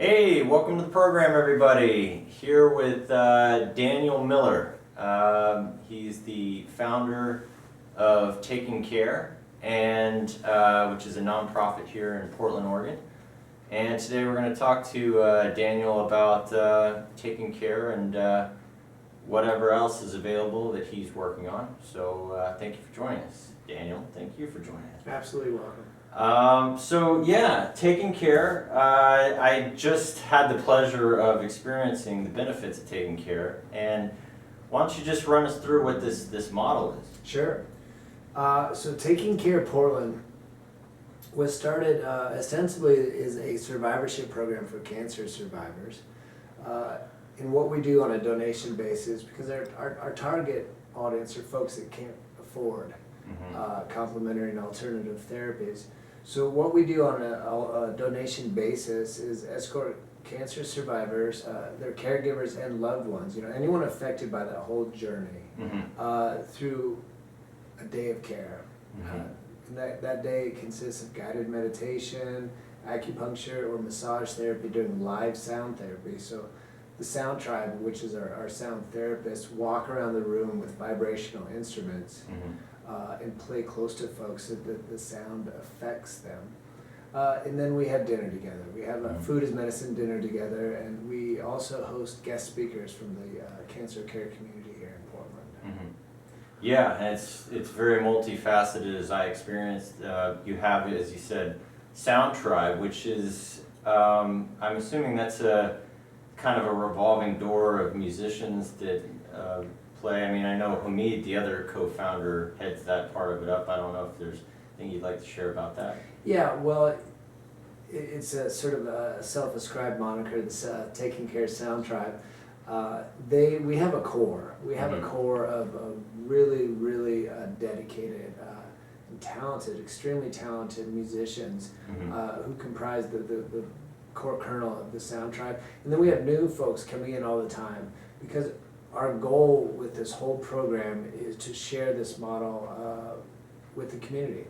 Hey, welcome to the program, everybody. Here with Daniel Miller. He's the founder of Taking Care, and which is a nonprofit here in Portland, Oregon. And today we're going to talk to Daniel about taking care and whatever else is available that he's working on. So thank you for joining us, Daniel. Thank you for joining us. Absolutely welcome. Taking care. I just had the pleasure of experiencing the benefits of taking care, and why don't you just run us through what this model is? Sure. So Taking Care Portland was started ostensibly as a survivorship program for cancer survivors. And what we do on a donation basis, because our target audience are folks that can't afford complementary and alternative therapies. So what we do on a donation basis is escort cancer survivors, their caregivers and loved ones, anyone affected by that whole journey, through a day of care. And that day consists of guided meditation, acupuncture, or massage therapy during live sound therapy. So the Sound Tribe, which is our sound therapists, walk around the room with vibrational instruments and play close to folks so that the sound affects them. And then we have dinner together. We have a food as medicine dinner together, and we also host guest speakers from the cancer care community here in Portland. Yeah, and it's very multifaceted as I experienced. You have, as you said, Sound Tribe, which is, I'm assuming that's a kind of a revolving door of musicians that play. I mean, I know Hamid, the other co-founder, heads that part of it up. I don't know if there's anything you'd like to share about that. Yeah, well, it's a sort of a self-ascribed moniker, this Taking Care Sound Tribe. We have a core. We have a core of really, really dedicated and talented, extremely talented musicians who comprise the core kernel of the Sound Tribe. And then we have new folks coming in all the time, because our goal with this whole program is to share this model with the community.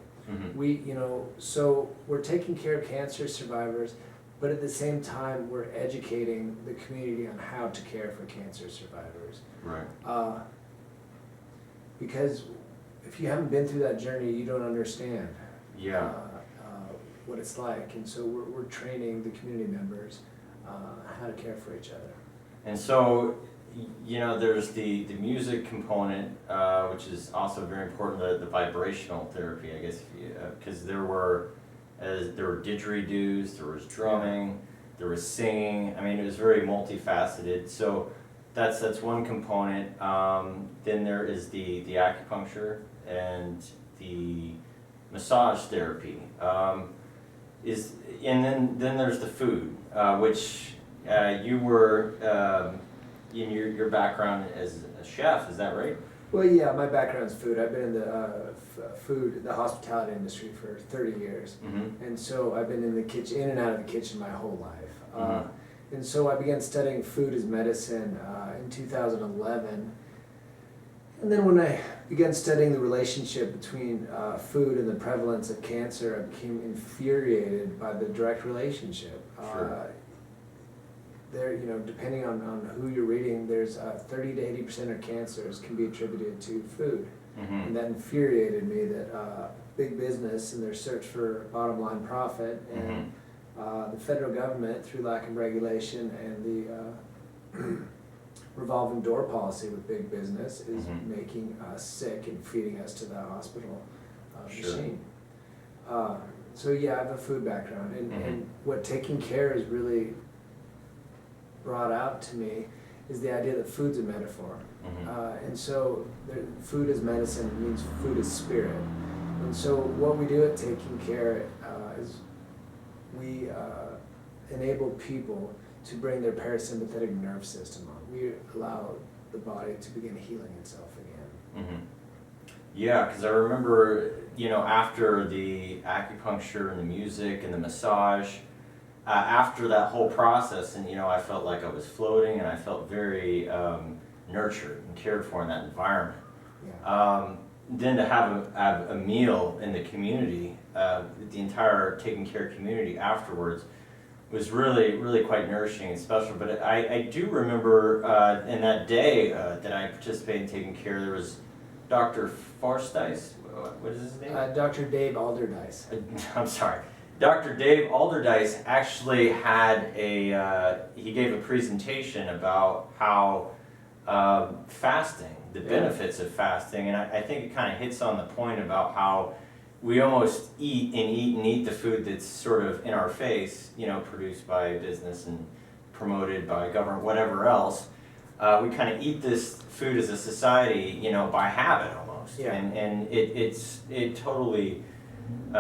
So we're taking care of cancer survivors, but at the same time, we're educating the community on how to care for cancer survivors. Right. Because if you haven't been through that journey, you don't understand what it's like. And so we're training the community members how to care for each other. And so, there's the music component, which is also very important, the vibrational therapy, I guess, because there were didgeridoos, there was drumming, there was singing. I mean, it was very multifaceted. So that's one component. Then there is the acupuncture and the massage therapy. And then there's the food, which you were in your background as a chef. Is that right? Well, yeah, my background's food. I've been in the hospitality industry for 30 years. And so I've been in the kitchen, in and out of the kitchen my whole life. And so I began studying food as medicine in 2011. And then when I began studying the relationship between food and the prevalence of cancer, I became infuriated by the direct relationship. Sure. Depending on who you're reading, there's 30 to 80% of cancers can be attributed to food. And that infuriated me, that big business in their search for bottom line profit, and the federal government, through lack of regulation and the revolving door policy with big business, is making us sick and feeding us to the hospital machine. So yeah, I have a food background, and what Taking Care is really brought out to me is the idea that food's a metaphor. And so food as medicine means food as spirit. And so what we do at Taking Care is we enable people to bring their parasympathetic nerve system on. We allow the body to begin healing itself again. Yeah, because I remember, after the acupuncture and the music and the massage, after that whole process, and I felt like I was floating, and I felt very nurtured and cared for in that environment. Then to have a meal in the community, the entire Taking Care community afterwards, was really, really quite nourishing and special. But I do remember in that day that I participated in taking care, there was Dr. Forstice. What is his name? Dr. Dave Alderdice. I'm sorry. Dr. Dave Alderdice actually had he gave a presentation about how fasting, the benefits of fasting, and I think it kind of hits on the point about how we almost eat and eat and eat the food that's sort of in our face, produced by business and promoted by government, whatever else. We kind of eat this food as a society, by habit almost. Yeah. And it totally, it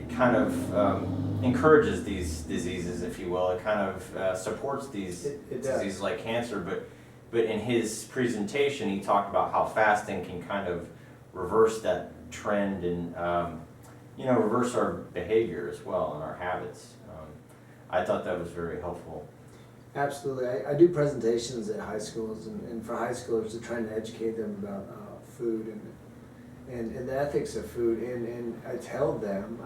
kind of encourages these diseases, if you will. It kind of supports these It diseases does. like cancer. But in his presentation, he talked about how fasting can kind of reverse that trend and reverse our behavior as well and our habits. I thought that was very helpful. Absolutely. I do presentations at high schools, and for high schoolers, to trying to educate them about food and the ethics of food. And I tell them,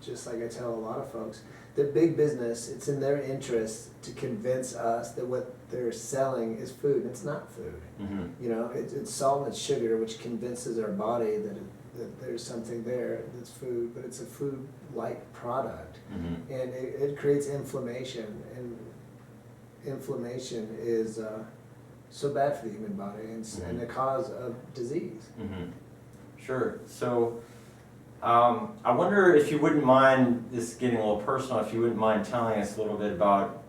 just like I tell a lot of folks, that big business, it's in their interest to convince us that what they're selling is food. And it's not food. Mm-hmm. It's salt and it's sugar, which convinces our body that there's something there that's food, but it's a food-like product. Mm-hmm. And it creates inflammation, and inflammation is so bad for the human body and a cause of disease. Mm-hmm. Sure. So I wonder if you wouldn't mind, this is getting a little personal, if you wouldn't mind telling us a little bit about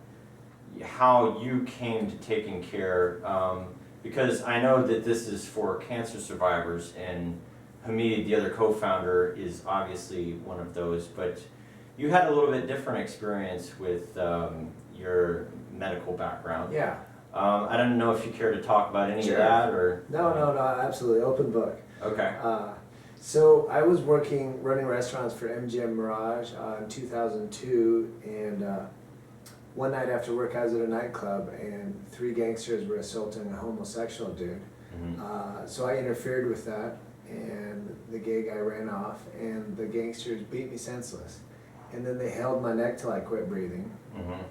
how you came to taking care, because I know that this is for cancer survivors, and Hamid, the other co-founder, is obviously one of those, but you had a little bit different experience with your medical background. Yeah. I don't know if you care to talk about any Sure. of that, or? No, absolutely. Open book. Okay. So I was running restaurants for MGM Mirage in 2002, and one night after work I was at a nightclub, and 3 gangsters were assaulting a homosexual dude. Mm-hmm. So I interfered with that, and the gay guy ran off, and the gangsters beat me senseless. And then they held my neck till I quit breathing. Mm-hmm.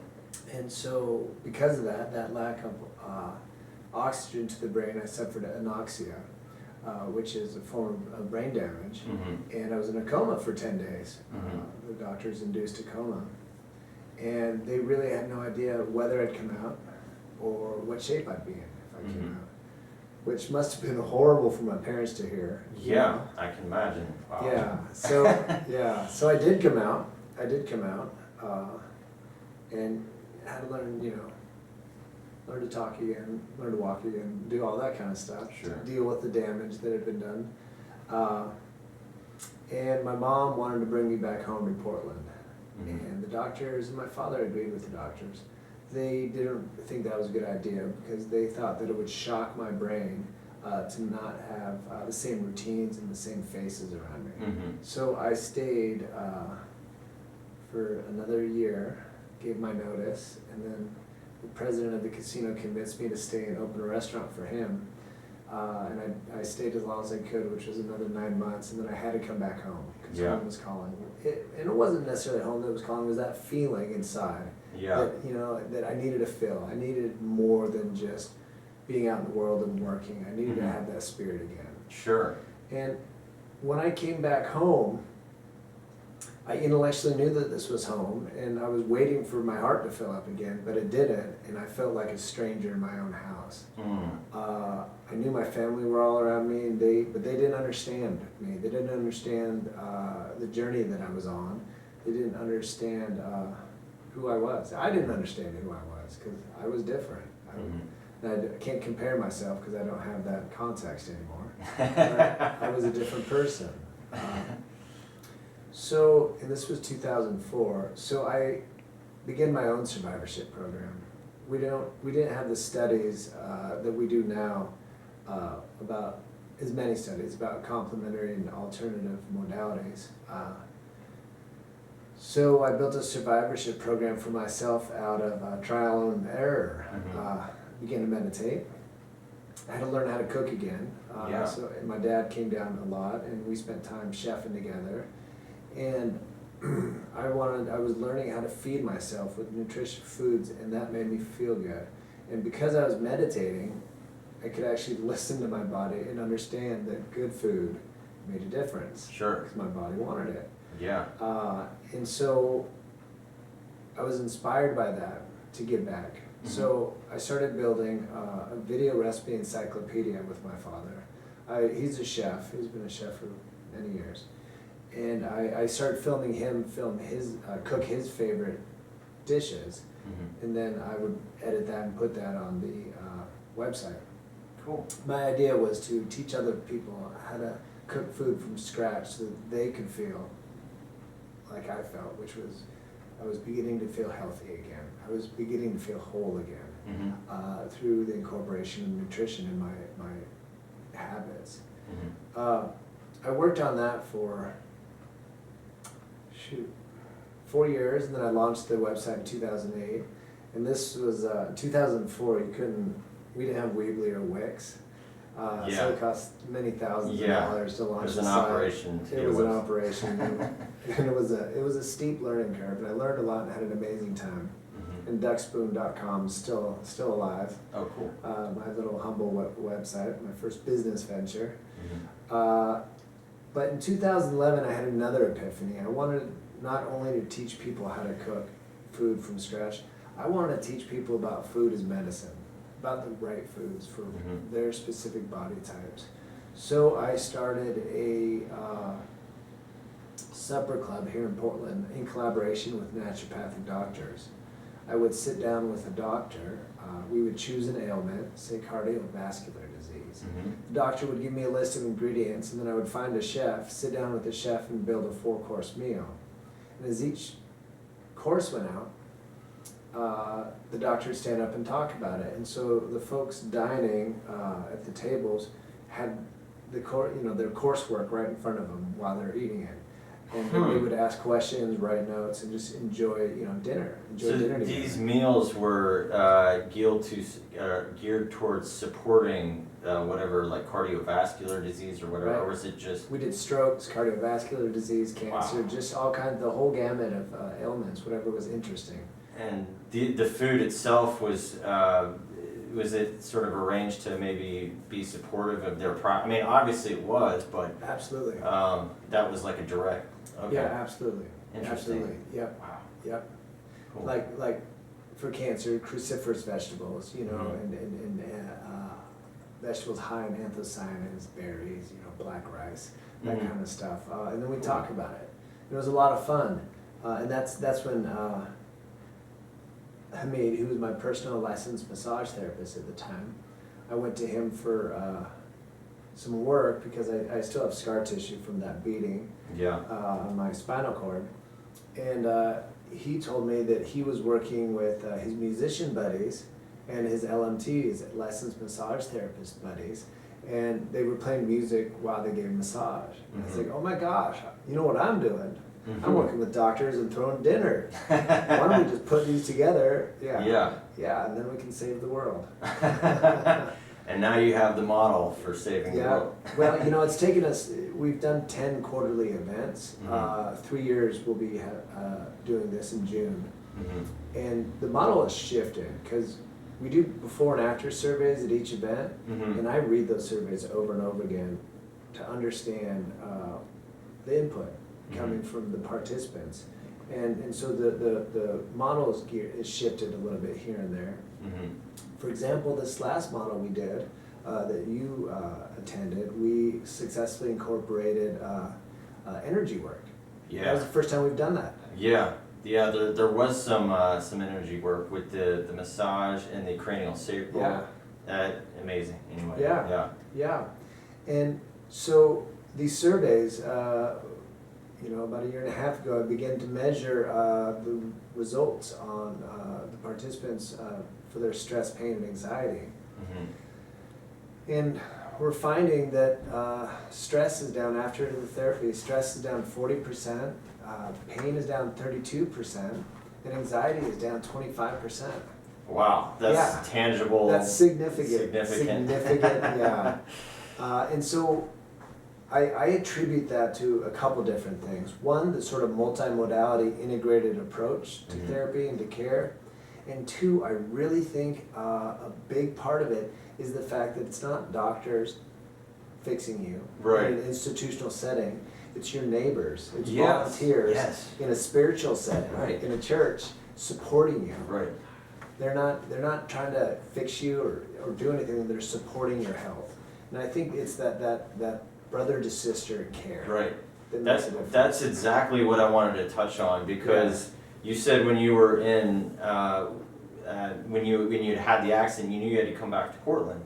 And so because of that lack of oxygen to the brain, I suffered anoxia, which is a form of brain damage. Mm-hmm. And I was in a coma for 10 days. Mm-hmm. The doctors induced a coma. And they really had no idea whether I'd come out or what shape I'd be in if I came Mm-hmm. out. Which must have been horrible for my parents to hear. Yeah, I can imagine. Wow. Yeah, so I did come out. And had to learn to talk again, learn to walk again, do all that kind of stuff. Sure. Deal with the damage that had been done. And my mom wanted to bring me back home to Portland. Mm-hmm. And the doctors, and my father agreed with the doctors. They didn't think that was a good idea because they thought that it would shock my brain to not have the same routines and the same faces around me. Mm-hmm. So I stayed for another year, gave my notice, and then the president of the casino convinced me to stay and open a restaurant for him. And I stayed as long as I could, which was another 9 months, and then I had to come back home because Yeah. home was calling. And it wasn't necessarily home that was calling, it was that feeling inside Yeah. that I needed to fill. I needed more than just being out in the world and working. I needed to Mhm. have that spirit again. Sure. And when I came back home, I intellectually knew that this was home, and I was waiting for my heart to fill up again, but it didn't, and I felt like a stranger in my own house. Mm. I knew my family were all around me, but they didn't understand me. They didn't understand the journey that I was on. They didn't understand who I was. I didn't understand who I was because I was different. Mhm. I can't compare myself because I don't have that context anymore. But I was a different person. And this was 2004, so I began my own survivorship program. We didn't have the studies that we do now about as many studies about complementary and alternative modalities. So I built a survivorship program for myself out of trial and error. Mhm. Began to meditate. I had to learn how to cook again. Yeah. And my dad came down a lot, and we spent time chefing together. And I was learning how to feed myself with nutritious foods, and that made me feel good. And because I was meditating, I could actually listen to my body and understand that good food made a difference. Sure. Because my body wanted it. Yeah. And so I was inspired by that to give back. Mm-hmm. So I started building a video recipe encyclopedia with my father. He's a chef. He's been a chef for many years. And I started filming him cook his favorite dishes. Mm-hmm. And then I would edit that and put that on the website. Cool. My idea was to teach other people how to cook food from scratch so that they could feel like I felt, which was I was beginning to feel healthy again. I was beginning to feel whole again Mm-hmm. through the incorporation of nutrition in my habits. Mm-hmm. I worked on that for 4 years, and then I launched the website in 2008. And this was 2004. We didn't have Weebly or Wix. So it cost many thousands of dollars to launch the site. It was an operation. It was an operation, and it was a steep learning curve. And I learned a lot and had an amazing time. Mm-hmm. And duckspoon.com is still alive. Oh, cool. My little humble website, my first business venture. Mm-hmm. But in 2011, I had another epiphany. I wanted not only to teach people how to cook food from scratch, I wanted to teach people about food as medicine, about the right foods for Mm-hmm. their specific body types. So I started a supper club here in Portland in collaboration with naturopathic doctors. I would sit down with a doctor. We would choose an ailment, say cardiovascular disease. Mm-hmm. The doctor would give me a list of ingredients, and then I would find a chef, sit down with the chef, and build a 4-course meal. And as each course went out, the doctor would stand up and talk about it. And so the folks dining at the tables had their coursework right in front of them while they're eating it. And then they would ask questions, write notes, and just enjoy dinner. So Dinner together. these meals were geared towards supporting whatever, like cardiovascular disease or whatever, Right. or was it just? We did strokes, cardiovascular disease, cancer, Wow. just all kinds, the whole gamut of ailments, whatever was interesting. And the food itself was it sort of arranged to maybe be supportive of their I mean, obviously it was, but Absolutely. that was like a direct. Okay. Yeah, absolutely. Interesting. Absolutely. Yep. Wow. Yep. Cool. Like for cancer, cruciferous vegetables, Mhm. and vegetables high in anthocyanins, berries, black rice, that Mhm. kind of stuff. And then we talk about it. It was a lot of fun. And that's when Hamid, who was my personal licensed massage therapist at the time, I went to him for some work because I still have scar tissue from that beating Yeah. on my spinal cord. And he told me that he was working with his musician buddies and his LMTs, licensed massage therapist buddies, and they were playing music while they gave massage. And I was like, oh my gosh, you know what I'm doing? I'm working with doctors and throwing dinner. Why don't we just put these together? Yeah. Yeah, and then we can save the world. And now you have the model for saving the Yeah, world. well, it's taken us, we've done 10 quarterly events. Mhm. 3 years we'll be doing this in June. Mhm. And the model has shifted because we do before and after surveys at each event. Mhm. And I read those surveys over and over again to understand the input coming from the participants. And so the model is shifted a little bit here and there. Mhm. For example, this last model we did that you attended, we successfully incorporated energy work. That was Yeah. the first time we've done that. Yeah. Yeah. There was some energy work with the massage and the cranial sacral. Yeah. Amazing. Anyway. Yeah. Yeah. Yeah, and so these surveys, about a year and a half ago, I began to measure the results on the participants for their stress, pain, and anxiety. Mhm. And we're finding that stress is down after the therapy. Stress is down 40%, pain is down 32%, and anxiety is down 25%. Wow. That's Yeah. tangible. That's significant. Significant. Significant, yeah. And so I attribute that to a couple different things. One, the sort of multimodality integrated approach to Mhm. therapy and to care. And two, I really think a big part of it is the fact that it's not doctors fixing you Right. in an institutional setting. It's your neighbors, it's Yes, volunteers yes. in a spiritual setting, Right. in a church, supporting you. Right. They're not trying to fix you or do anything, they're supporting your health. And I think it's that brother to sister care Right. that makes a difference. That's exactly what I wanted to touch on, because you said when you were in, when you had the accident, you knew you had to come back to Portland.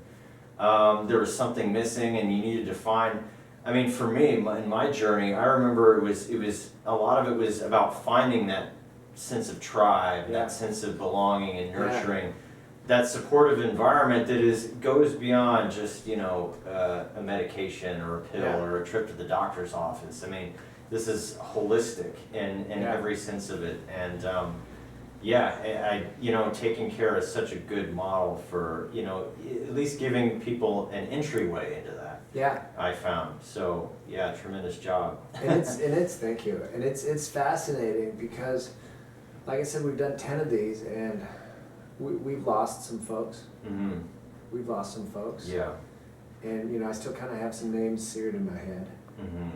There was something missing and you needed to find, I mean, for me, in my journey, I remember it was, a lot of it was about finding that sense of tribe, Yeah. that sense of belonging and Yeah. nurturing, that supportive environment that goes beyond just, a medication or a pill Yeah. or a trip to the doctor's office. I mean, this is holistic in Yeah. every sense of it. And, taking care is such a good model for, at least giving people an entryway into that, Yeah, I found. So, yeah, tremendous job. and it's thank you, and it's fascinating because, like I said, we've done 10 of these, and we've lost some folks. Mm-hmm. We've lost some folks. Yeah. And I still kind of have some names seared in my head. Mm-hmm.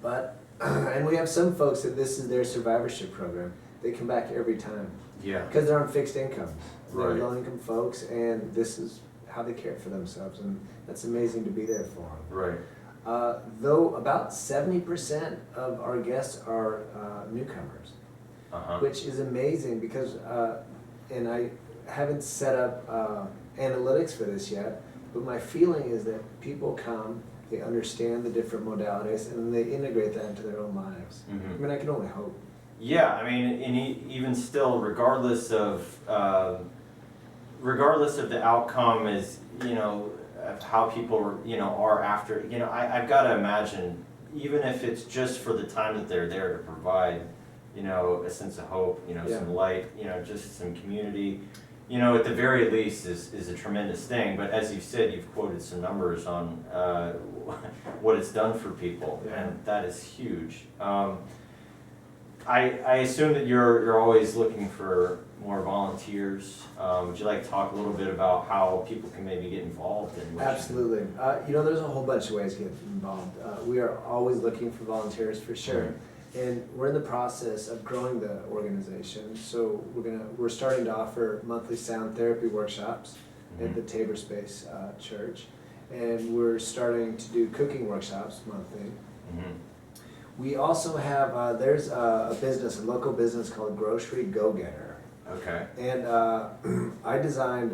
But and we have some folks that this is their survivorship program. They come back every time Yeah. because they're on fixed incomes. They're Right. low-income folks, and this is how they care for themselves, and that's amazing to be there for them. Right. Though about 70% of our guests are newcomers, Uh-huh. which is amazing because, and I haven't set up analytics for this yet, but my feeling is that people come, they understand the different modalities, and they integrate that into their own lives. Mhm. I mean, I can only hope. Yeah, I mean, and even still, regardless of the outcome, is of how people are after. I've got to imagine, even if it's just for the time that they're there to provide, a sense of hope, Yeah. some light, just some community. At the very least is a tremendous thing. But as you said, you've quoted some numbers on what it's done for people, Yeah. and that is huge. I assume that you're always looking for more volunteers. Would you like to talk a little bit about how people can maybe get involved in what you do? Absolutely. There's a whole bunch of ways to get involved. We are always looking for volunteers for sure. And we're in the process of growing the organization. So we're starting to offer monthly sound therapy workshops at the Tabor Space Church. And we're starting to do cooking workshops monthly. Mhm. We also have, there's a local business called Grocery Go-Getter. Okay. And I designed,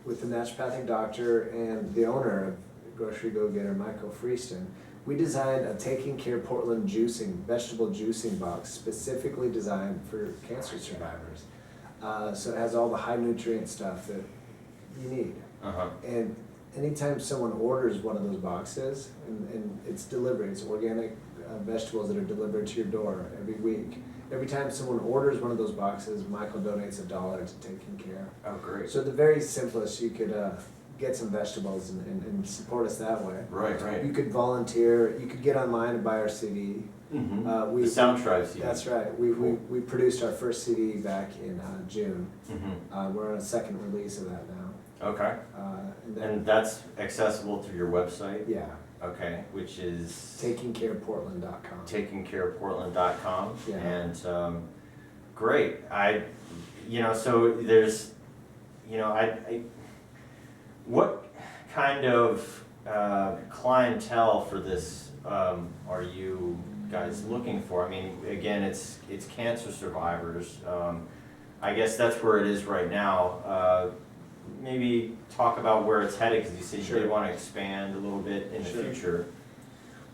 with the naturopathic doctor and the owner of Grocery Go-Getter, Michael Freeston, we designed a Taking Care Portland vegetable juicing box specifically designed for cancer survivors. So it has all the high nutrient stuff that you need. Uh-huh. And anytime someone orders one of those boxes, and it's delivered, it's organic vegetables that are delivered to your door every week. Every time someone orders one of those boxes, Michael donates $1 to Taking Care. Oh, great. So at the very simplest, you could get some vegetables and support us that way. Right, You right. could volunteer, you could get online and buy our CD. Mm-hmm. The Sound Tribe CD. That's right. Cool. We produced our first CD back in June. Mm-hmm. We're on a second release of that now. Okay. And then, And that's accessible through your website? yeah, Okay, which is takingcareportland.com. takingcareportland.com. Yeah. And great. So there's, what kind of clientele for this are you guys looking for? I mean, again, it's cancer survivors. I guess that's where it is right now. Maybe talk about where it's headed, because you said you Sure. did want to expand a little bit in the Sure. future.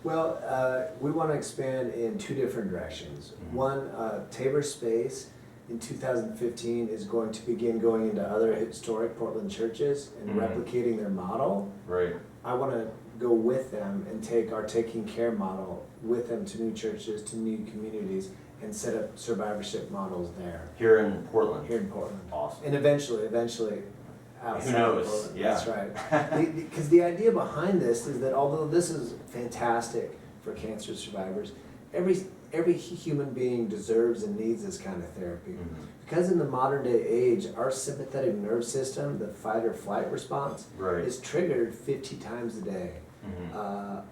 Well, we want to expand in two different directions. Mhm. One, Tabor Space in 2015 is going to begin going into other historic Portland churches and Mhm. replicating their model. Right. I want to go with them and take our Taking Care model with them to new churches, to new communities, and set up survivorship models there, Here in Portland. here in Portland. Awesome. And eventually, outside. Who knows? of Portland. Yeah. That's right. Because the idea behind this is that although this is fantastic for cancer survivors, every human being deserves and needs this kind of therapy. Mhm. Because in the modern day age, our sympathetic nerve system, the fight or flight response, Right. is triggered 50 times a day. Mhm.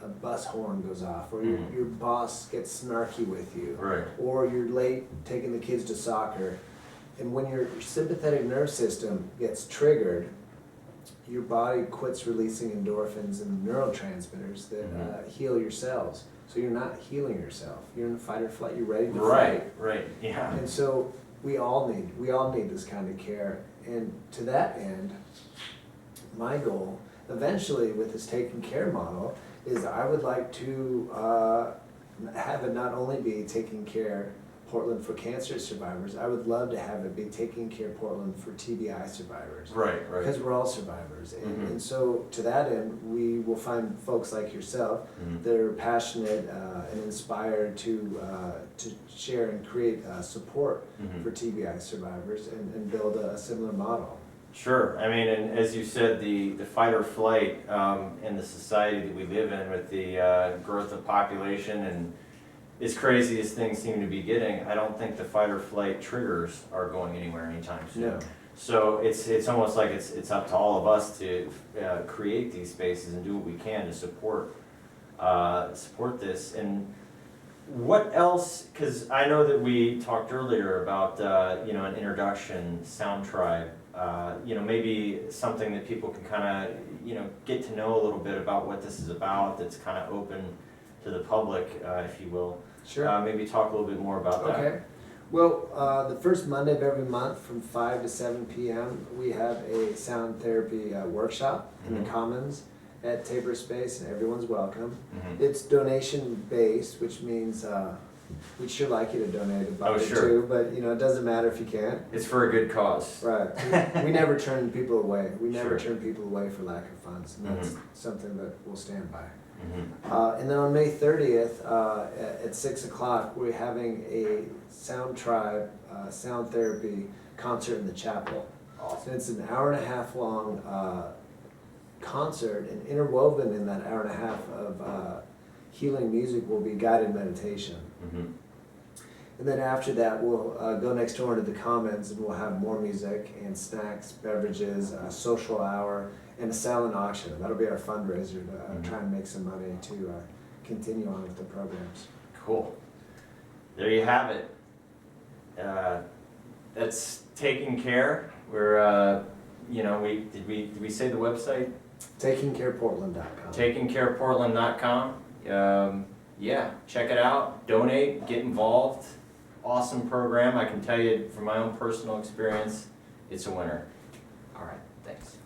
A bus horn goes off, or Mhm. your boss gets snarky with you, Right. or you're late taking the kids to soccer. And when your sympathetic nerve system gets triggered, your body quits releasing endorphins and neurotransmitters that Mhm. heal your cells. So you're not healing yourself. You're in fight or flight. You're ready to Right, fight. right, yeah. And so we all need this kind of care. And to that end, my goal eventually with this taking care model is I would like to have it not only be Taking Care Portland for cancer survivors, I would love to have it be Taking Care Portland for TBI survivors. Right, Because right. we're all survivors. Mhm. And so to that end, we will find folks like yourself Mhm. that are passionate and inspired to share and create support Mhm. for TBI survivors and build a similar model. Sure, I mean, and as you said, the fight or flight in the society that we live in with the growth of population and as crazy as things seem to be getting, I don't think the fight or flight triggers are going anywhere anytime soon. No. So it's almost like it's up to all of us to create these spaces and do what we can to support this. And what else? Because I know that we talked earlier about an introduction, Sound Tribe. Maybe something that people can kind of get to know a little bit about what this is about. That's kind of open to the public, if you will. Sure. Maybe talk a little bit more about that. Okay. Well, the first Monday of every month from 5 to 7 p.m. we have a sound therapy workshop in Mhm. the Commons at Tabor Space, and everyone's welcome. Mhm. It's donation based, which means we'd sure like you to donate a bucket sure. too, but it doesn't matter if you can't. It's for a good cause. Right. We never turn people away. We never Sure. turn people away for lack of funds, and that's something that we'll stand by. Mhm. And then on May 30th at 6 o'clock, we're having a Sound Tribe sound therapy concert in the chapel. Awesome. And it's an hour and a half long concert, and interwoven in that hour and a half of healing music will be guided meditation. Mhm. And then after that, we'll go next door to the Commons, and we'll have more music and snacks, beverages, a social hour, and a silent auction. That'll be our fundraiser to try and make some money to continue on with the programs. Cool. There you have it. That's Taking Care. We're did we say the website? TakingCarePortland.com. TakingCarePortland.com. Yeah, check it out. Donate. Get involved. Awesome program. I can tell you from my own personal experience, it's a winner. All right. Thanks.